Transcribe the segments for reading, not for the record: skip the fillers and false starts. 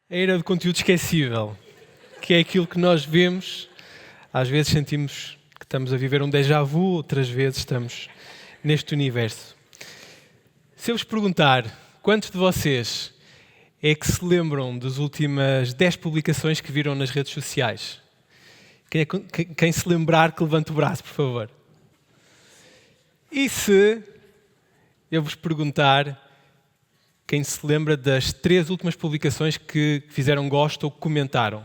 A era do conteúdo esquecível, que é aquilo que nós vemos, às vezes sentimos que estamos a viver um déjà vu, outras vezes estamos neste universo. Se eu vos perguntar quantos de vocês é que se lembram das últimas 10 publicações que viram nas redes sociais? Quem se lembrar que levante o braço, por favor. E se eu vos perguntar quem se lembra das 3 últimas publicações que fizeram gosto ou que comentaram?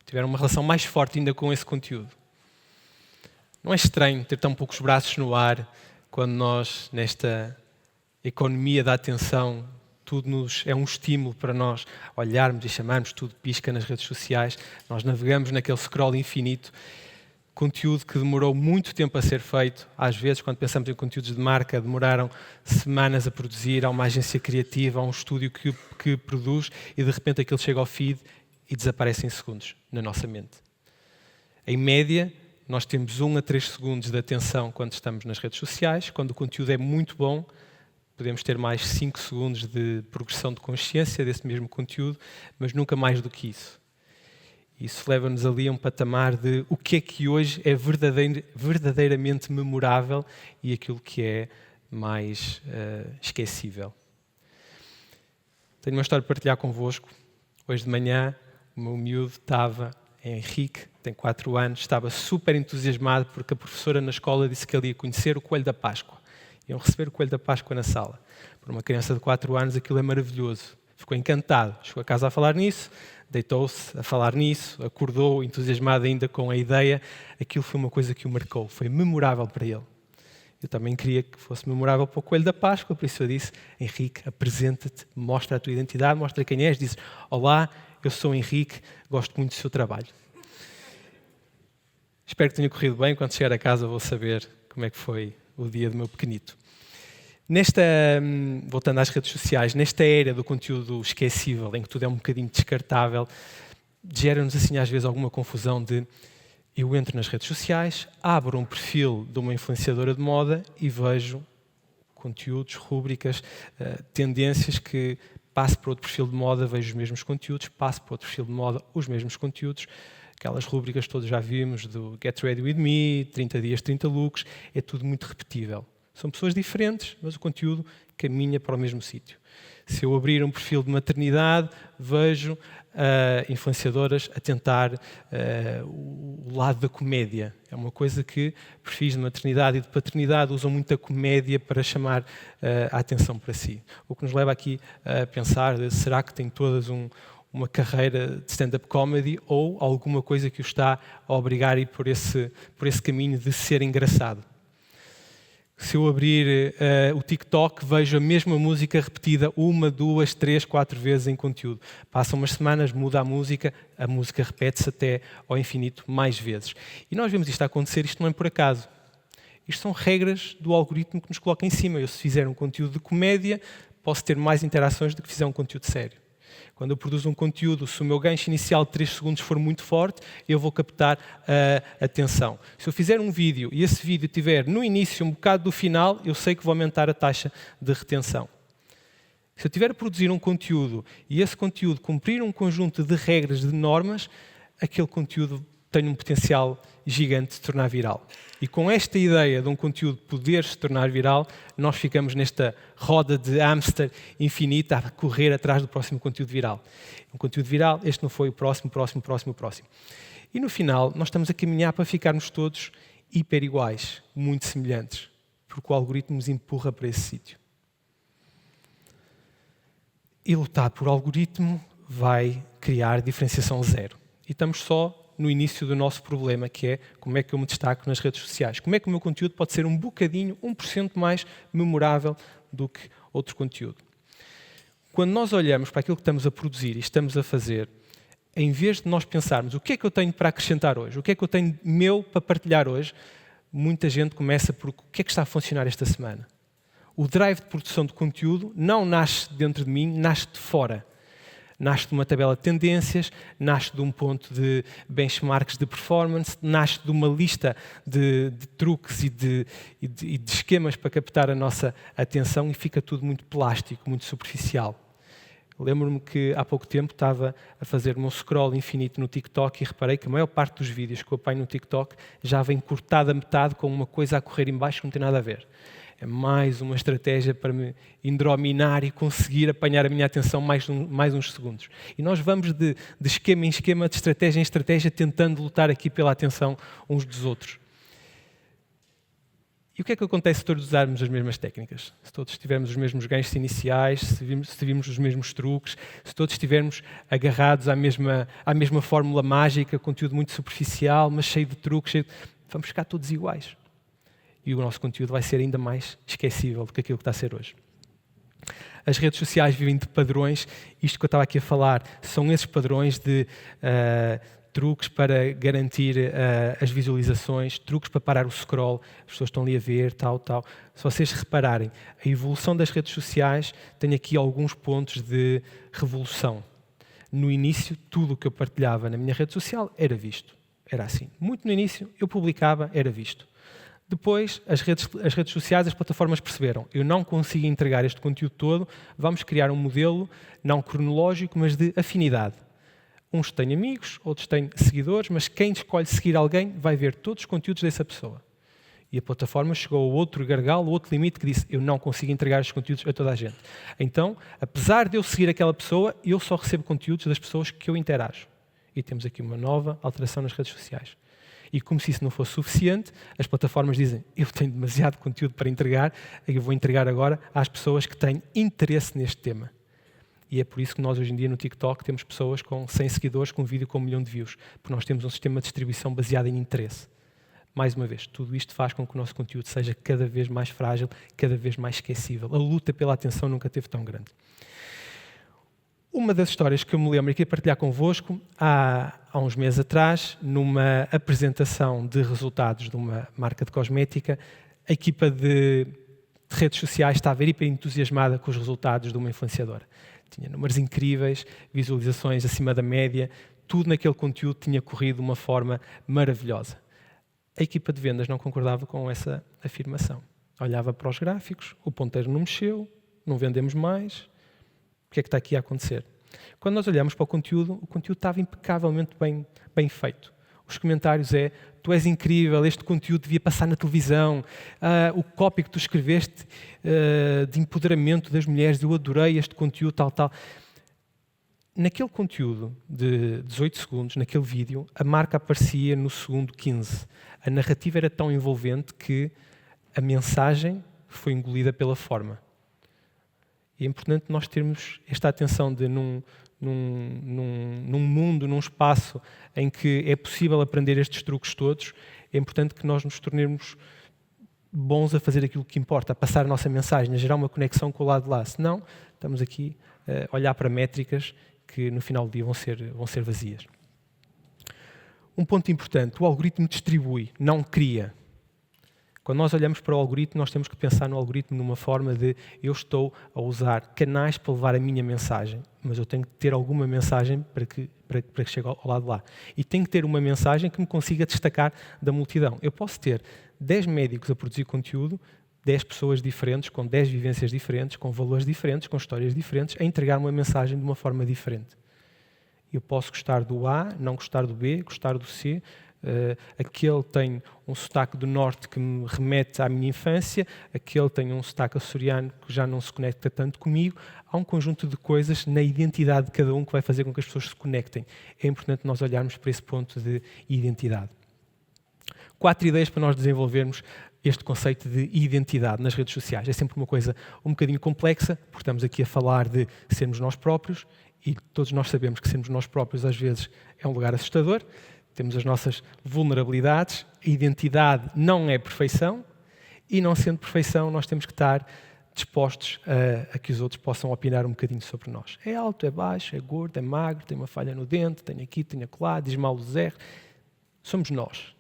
Tiveram uma relação mais forte ainda com esse conteúdo. Não é estranho ter tão poucos braços no ar quando nós, nesta economia da atenção, tudo é um estímulo para nós olharmos e chamarmos, tudo pisca nas redes sociais, nós navegamos naquele scroll infinito, conteúdo que demorou muito tempo a ser feito. Às vezes, quando pensamos em conteúdos de marca, demoraram semanas a produzir, há uma agência criativa, há um estúdio que produz e de repente aquilo chega ao feed e desaparece em segundos na nossa mente. Em média, nós temos 1 a 3 segundos de atenção quando estamos nas redes sociais. Quando o conteúdo é muito bom, podemos ter mais 5 segundos de progressão de consciência desse mesmo conteúdo, mas nunca mais do que isso. Isso leva-nos ali a um patamar de o que é que hoje é verdadeiramente memorável e aquilo que é mais esquecível. Tenho uma história para partilhar convosco. Hoje de manhã, o meu miúdo Henrique, tem 4 anos, estava super entusiasmado porque a professora na escola disse que ele ia conhecer o Coelho da Páscoa. Iam receber o Coelho da Páscoa na sala. Para uma criança de 4 anos aquilo é maravilhoso. Ficou encantado. Chegou a casa a falar nisso, deitou-se a falar nisso, acordou entusiasmado ainda com a ideia. Aquilo foi uma coisa que o marcou, foi memorável para ele. Eu também queria que fosse memorável para o Coelho da Páscoa, por isso eu disse: Henrique, apresenta-te, mostra a tua identidade, mostra quem és, diz: olá, eu sou Henrique, gosto muito do seu trabalho. Espero que tenha corrido bem. Quando chegar a casa vou saber como é que foi o dia do meu pequenito. Voltando às redes sociais, nesta era do conteúdo esquecível, em que tudo é um bocadinho descartável, gera-nos assim às vezes alguma confusão de eu entro nas redes sociais, abro um perfil de uma influenciadora de moda e vejo conteúdos, rúbricas, tendências que passo para outro perfil de moda, vejo os mesmos conteúdos, passo para outro perfil de moda, os mesmos conteúdos. Aquelas rúbricas que todos já vimos, do Get Ready With Me, 30 dias, 30 looks, é tudo muito repetível. São pessoas diferentes, mas o conteúdo caminha para o mesmo sítio. Se eu abrir um perfil de maternidade, vejo influenciadoras a tentar o lado da comédia. É uma coisa que perfis de maternidade e de paternidade usam muito a comédia para chamar a atenção para si. O que nos leva aqui a pensar, será que tem todas uma carreira de stand-up comedy ou alguma coisa que o está a obrigar a ir por esse caminho de ser engraçado? Se eu abrir o TikTok, vejo a mesma música repetida 1, 2, 3, 4 vezes em conteúdo. Passam umas semanas, muda a música repete-se até ao infinito mais vezes. E nós vemos isto a acontecer, isto não é por acaso. Isto são regras do algoritmo que nos coloca em cima. Eu, se fizer um conteúdo de comédia, posso ter mais interações do que fizer um conteúdo sério. Quando eu produzo um conteúdo, se o meu gancho inicial de 3 segundos for muito forte, eu vou captar a atenção. Se eu fizer um vídeo e esse vídeo tiver no início um bocado do final, eu sei que vou aumentar a taxa de retenção. Se eu estiver a produzir um conteúdo e esse conteúdo cumprir um conjunto de regras, de normas, aquele conteúdo tem um potencial gigante de se tornar viral. E com esta ideia de um conteúdo poder se tornar viral, nós ficamos nesta roda de hamster infinita a correr atrás do próximo conteúdo viral. Um conteúdo viral, este não foi o próximo. E no final, nós estamos a caminhar para ficarmos todos hiper iguais, muito semelhantes, porque o algoritmo nos empurra para esse sítio. E lutar por algoritmo vai criar diferenciação zero. E estamos só no início do nosso problema, que é como é que eu me destaco nas redes sociais. Como é que o meu conteúdo pode ser um bocadinho, 1% mais memorável do que outro conteúdo. Quando nós olhamos para aquilo que estamos a produzir e estamos a fazer, em vez de nós pensarmos o que é que eu tenho para acrescentar hoje, o que é que eu tenho meu para partilhar hoje, muita gente começa por o que é que está a funcionar esta semana. O drive de produção de conteúdo não nasce dentro de mim, nasce de fora. Nasce de uma tabela de tendências, nasce de um ponto de benchmarks de performance, nasce de uma lista de truques e de esquemas para captar a nossa atenção e fica tudo muito plástico, muito superficial. Lembro-me que há pouco tempo estava a fazer um scroll infinito no TikTok e reparei que a maior parte dos vídeos que eu apanho no TikTok já vem cortada a metade com uma coisa a correr em baixo que não tem nada a ver. É mais uma estratégia para me indrominar e conseguir apanhar a minha atenção mais uns segundos. E nós vamos de esquema em esquema, de estratégia em estratégia, tentando lutar aqui pela atenção uns dos outros. E o que é que acontece se todos usarmos as mesmas técnicas? Se todos tivermos os mesmos ganchos iniciais, se virmos os mesmos truques, se todos estivermos agarrados à mesma fórmula mágica, conteúdo muito superficial, mas cheio de truques, vamos ficar todos iguais. E o nosso conteúdo vai ser ainda mais esquecível do que aquilo que está a ser hoje. As redes sociais vivem de padrões. Isto que eu estava aqui a falar são esses padrões de truques para garantir as visualizações, truques para parar o scroll, as pessoas estão ali a ver, tal. Se vocês repararem, a evolução das redes sociais tem aqui alguns pontos de revolução. No início, tudo o que eu partilhava na minha rede social era visto. Era assim. Muito no início, eu publicava, era visto. Depois, as redes sociais, as plataformas perceberam, eu não consigo entregar este conteúdo todo, vamos criar um modelo não cronológico, mas de afinidade. Uns têm amigos, outros têm seguidores, mas quem escolhe seguir alguém vai ver todos os conteúdos dessa pessoa. E a plataforma chegou a outro gargalo, outro limite que disse, eu não consigo entregar estes conteúdos a toda a gente. Então, apesar de eu seguir aquela pessoa, eu só recebo conteúdos das pessoas que eu interajo. E temos aqui uma nova alteração nas redes sociais. E como se isso não fosse suficiente, as plataformas dizem, eu tenho demasiado conteúdo para entregar, eu vou entregar agora às pessoas que têm interesse neste tema. E é por isso que nós hoje em dia no TikTok temos pessoas com 100 seguidores com um vídeo com 1 milhão de views, porque nós temos um sistema de distribuição baseado em interesse. Mais uma vez, tudo isto faz com que o nosso conteúdo seja cada vez mais frágil, cada vez mais esquecível. A luta pela atenção nunca teve tão grande. Uma das histórias que eu me lembro e queria partilhar convosco, há uns meses atrás, numa apresentação de resultados de uma marca de cosmética, a equipa de redes sociais estava hiper entusiasmada com os resultados de uma influenciadora. Tinha números incríveis, visualizações acima da média, tudo naquele conteúdo tinha corrido de uma forma maravilhosa. A equipa de vendas não concordava com essa afirmação. Olhava para os gráficos, o ponteiro não mexeu, não vendemos mais. O que é que está aqui a acontecer? Quando nós olhamos para o conteúdo estava impecavelmente bem feito. Os comentários tu és incrível, este conteúdo devia passar na televisão, o copy que tu escreveste de empoderamento das mulheres, eu adorei este conteúdo, tal. Naquele conteúdo de 18 segundos, naquele vídeo, a marca aparecia no segundo 15. A narrativa era tão envolvente que a mensagem foi engolida pela forma. E é importante nós termos esta atenção de num mundo, num espaço em que é possível aprender estes truques todos, é importante que nós nos tornemos bons a fazer aquilo que importa, a passar a nossa mensagem, a gerar uma conexão com o lado de lá. Senão, estamos aqui a olhar para métricas que no final do dia vão ser vazias. Um ponto importante, o algoritmo distribui, não cria. Quando nós olhamos para o algoritmo, nós temos que pensar no algoritmo numa forma de eu estou a usar canais para levar a minha mensagem, mas eu tenho que ter alguma mensagem para que chegue ao lado de lá. E tenho que ter uma mensagem que me consiga destacar da multidão. Eu posso ter 10 médicos a produzir conteúdo, 10 pessoas diferentes, com 10 vivências diferentes, com valores diferentes, com histórias diferentes, a entregar uma mensagem de uma forma diferente. Eu posso gostar do A, não gostar do B, gostar do C. Aquele tem um sotaque do norte que me remete à minha infância, aquele tem um sotaque açoriano que já não se conecta tanto comigo. Há um conjunto de coisas na identidade de cada um que vai fazer com que as pessoas se conectem. É importante nós olharmos para esse ponto de identidade. 4 ideias para nós desenvolvermos este conceito de identidade nas redes sociais. É sempre uma coisa um bocadinho complexa, porque estamos aqui a falar de sermos nós próprios e todos nós sabemos que sermos nós próprios às vezes é um lugar assustador. Temos as nossas vulnerabilidades, a identidade não é perfeição e, não sendo perfeição, nós temos que estar dispostos a que os outros possam opinar um bocadinho sobre nós. É alto, é baixo, é gordo, é magro, tem uma falha no dente, tem aqui, tem acolá, diz mal os R. Somos nós.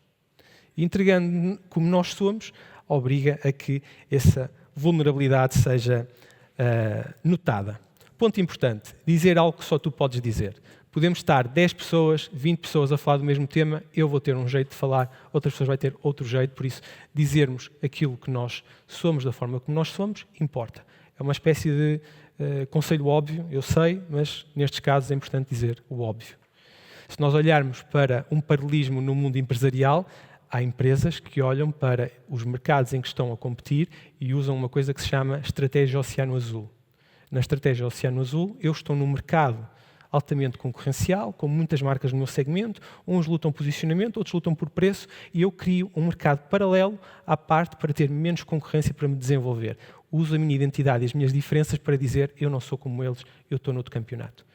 E entregando como nós somos, obriga a que essa vulnerabilidade seja notada. Ponto importante, dizer algo que só tu podes dizer. Podemos estar 10 pessoas, 20 pessoas a falar do mesmo tema, eu vou ter um jeito de falar, outras pessoas vão ter outro jeito, por isso dizermos aquilo que nós somos da forma como nós somos, importa. É uma espécie de conselho óbvio, eu sei, mas nestes casos é importante dizer o óbvio. Se nós olharmos para um paralelismo no mundo empresarial, há empresas que olham para os mercados em que estão a competir e usam uma coisa que se chama estratégia Oceano Azul. Na estratégia Oceano Azul, eu estou num mercado altamente concorrencial, com muitas marcas no meu segmento, uns lutam posicionamento, outros lutam por preço, e eu crio um mercado paralelo à parte para ter menos concorrência para me desenvolver. Uso a minha identidade e as minhas diferenças para dizer eu não sou como eles, eu estou noutro campeonato.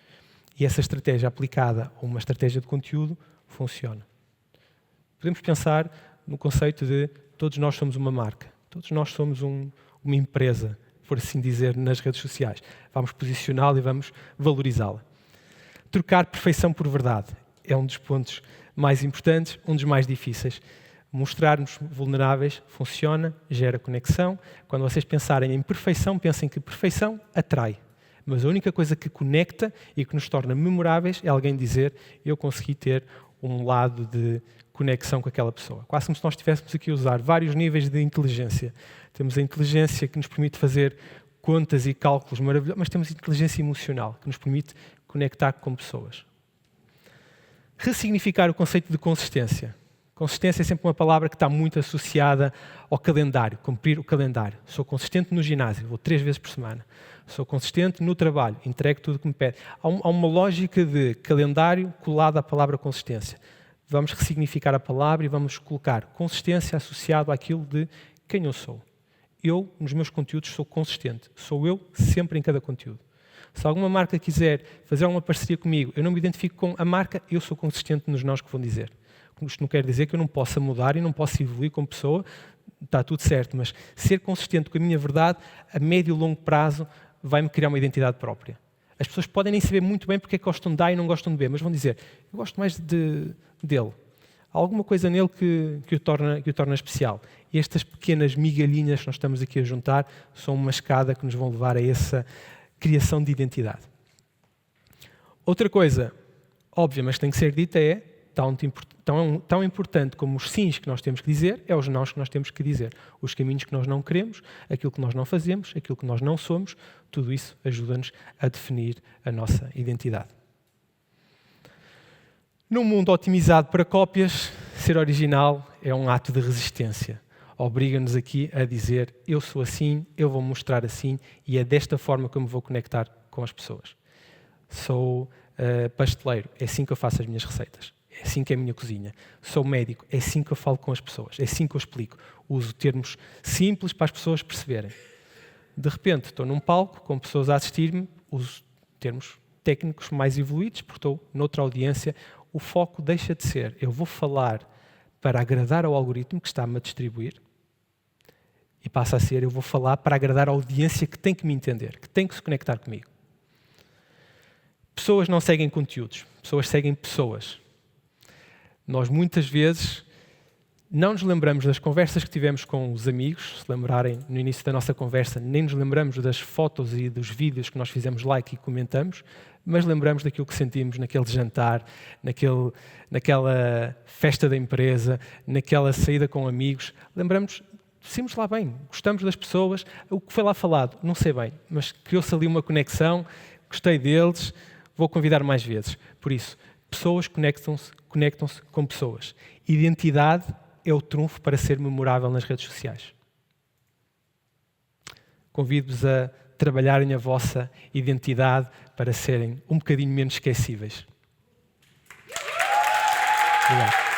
E essa estratégia aplicada a uma estratégia de conteúdo funciona. Podemos pensar no conceito de todos nós somos uma marca, todos nós somos uma empresa, por assim dizer, nas redes sociais. Vamos posicioná-la e vamos valorizá-la. Trocar perfeição por verdade é um dos pontos mais importantes, um dos mais difíceis. Mostrar-nos vulneráveis funciona, gera conexão. Quando vocês pensarem em perfeição, pensem que perfeição atrai. Mas a única coisa que conecta e que nos torna memoráveis é alguém dizer eu consegui ter um lado de conexão com aquela pessoa. Quase como se nós estivéssemos aqui a usar vários níveis de inteligência. Temos a inteligência que nos permite fazer contas e cálculos maravilhosos, mas temos a inteligência emocional, que nos permite conectar com pessoas. Ressignificar o conceito de consistência. Consistência é sempre uma palavra que está muito associada ao calendário, cumprir o calendário. Sou consistente no ginásio, vou 3 vezes por semana. Sou consistente no trabalho, entrego tudo o que me pede. Há uma lógica de calendário colada à palavra consistência. Vamos ressignificar a palavra e vamos colocar consistência associado àquilo de quem eu sou. Eu, nos meus conteúdos, sou consistente. Sou eu sempre em cada conteúdo. Se alguma marca quiser fazer alguma parceria comigo, eu não me identifico com a marca, eu sou consistente nos nós que vão dizer. Isto não quer dizer que eu não possa mudar e não possa evoluir como pessoa, está tudo certo, mas ser consistente com a minha verdade, a médio e longo prazo, vai-me criar uma identidade própria. As pessoas podem nem saber muito bem porque é que gostam de A e não gostam de B, mas vão dizer, eu gosto mais dele. Há alguma coisa nele que o torna especial. E estas pequenas migalhinhas que nós estamos aqui a juntar são uma escada que nos vão levar a essa criação de identidade. Outra coisa óbvia, mas que tem que ser dita é tão importante como os sims que nós temos que dizer, é os nãos que nós temos que dizer. Os caminhos que nós não queremos, aquilo que nós não fazemos, aquilo que nós não somos, tudo isso ajuda-nos a definir a nossa identidade. Num mundo otimizado para cópias, ser original é um ato de resistência. Obriga-nos aqui a dizer, eu sou assim, eu vou mostrar assim, e é desta forma que eu me vou conectar com as pessoas. Sou pasteleiro, é assim que eu faço as minhas receitas. É assim que é a minha cozinha. Sou médico, é assim que eu falo com as pessoas. É assim que eu explico. Uso termos simples para as pessoas perceberem. De repente, estou num palco com pessoas a assistir-me, uso termos técnicos mais evoluídos, porque estou noutra audiência. O foco deixa de ser, eu vou falar para agradar ao algoritmo que está-me a distribuir, e passa a ser, eu vou falar para agradar à audiência que tem que me entender, que tem que se conectar comigo. Pessoas não seguem conteúdos, pessoas seguem pessoas. Nós muitas vezes não nos lembramos das conversas que tivemos com os amigos, se lembrarem no início da nossa conversa, nem nos lembramos das fotos e dos vídeos que nós fizemos like e comentamos, mas lembramos daquilo que sentimos naquele jantar, naquela festa da empresa, naquela saída com amigos. Lembramos, sentimos lá bem, gostamos das pessoas, o que foi lá falado, não sei bem, mas criou-se ali uma conexão, gostei deles, vou convidar mais vezes. Por isso, pessoas conectam-se com pessoas. Identidade é o trunfo para ser memorável nas redes sociais. Convido-vos a trabalharem a vossa identidade para serem um bocadinho menos esquecíveis. Obrigado.